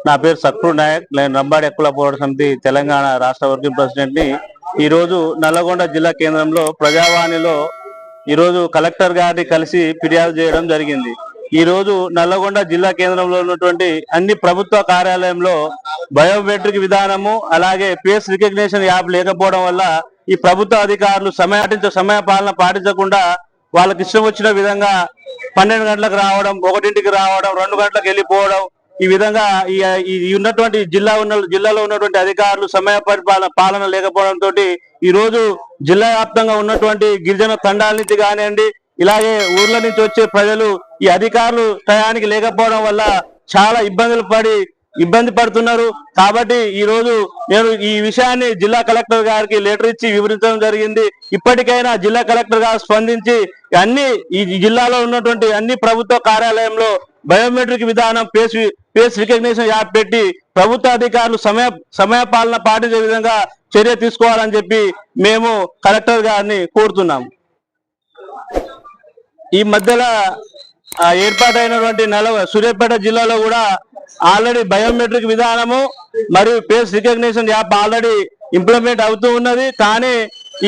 నా పేరు సక్రూర్ నాయక్. నేను రంబాడి హక్కుల పోరాట సమితి తెలంగాణ రాష్ట్ర వర్కింగ్ ప్రెసిడెంట్ ని. ఈ రోజు నల్లగొండ జిల్లా కేంద్రంలో ప్రజావాణిలో ఈరోజు కలెక్టర్ గారిని కలిసి ఫిర్యాదు చేయడం జరిగింది. ఈ రోజు నల్లగొండ జిల్లా కేంద్రంలో ఉన్నటువంటి అన్ని ప్రభుత్వ కార్యాలయంలో బయోమెట్రిక్ విధానము అలాగే ఫేస్ రికగ్నిషన్ యాప్ లేకపోవడం వల్ల ఈ ప్రభుత్వ అధికారులు సమయ పాలన పాటించకుండా వాళ్ళకి ఇష్టం వచ్చిన విధంగా 12 గంటలకు రావడం, 1ంటికి రావడం, 2 గంటలకు వెళ్ళిపోవడం, ఈ విధంగా ఈ ఉన్నటువంటి జిల్లాలో ఉన్నటువంటి అధికారులు సమయ పాలన లేకపోవడంతో ఈ రోజు జిల్లా వ్యాప్తంగా ఉన్నటువంటి గిరిజన తండాల నుంచి కానివ్వండి, ఇలాగే ఊర్ల నుంచి వచ్చే ప్రజలు ఈ అధికారులు టయానికి లేకపోవడం వల్ల చాలా ఇబ్బంది పడుతున్నారు. కాబట్టి ఈ రోజు నేను ఈ విషయాన్ని జిల్లా కలెక్టర్ గారికి లెటర్ ఇచ్చి వివరించడం జరిగింది. ఇప్పటికైనా జిల్లా కలెక్టర్ గారు స్పందించి ఈ జిల్లాలో ఉన్నటువంటి అన్ని ప్రభుత్వ కార్యాలయంలో బయోమెట్రిక్ విధానం ఫేస్ రికగ్నిషన్ యాప్ పెట్టి ప్రభుత్వ అధికారులు సమయ పాలన పాటించే విధంగా చర్య తీసుకోవాలని చెప్పి మేము కలెక్టర్ గారిని కోరుతున్నాము. ఈ మధ్యలో ఏర్పాటైనటువంటి సూర్యాపేట జిల్లాలో కూడా ఆల్రెడీ బయోమెట్రిక్ విధానము మరియు face recognition app already implement అవుతూ ఉన్నది. కానీ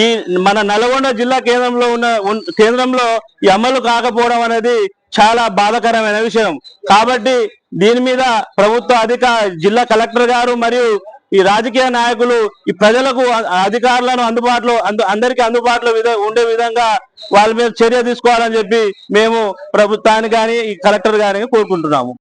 ఈ మన నల్గొండ జిల్లా కేంద్రంలో ఈ అమలు కాకపోవడం అనేది చాలా బాధాకరమైన విషయం. కాబట్టి దీని మీద జిల్లా కలెక్టర్ గారు మరియు ఈ రాజకీయ నాయకులు ఈ ప్రజలకు అధికారులను అందరికీ అందుబాటులో ఉండే విధంగా వాళ్ళ మీద చర్య తీసుకోవాలని చెప్పి మేము ప్రభుత్వాన్ని కానీ ఈ కలెక్టర్ గారిని కోరుకుంటున్నాము.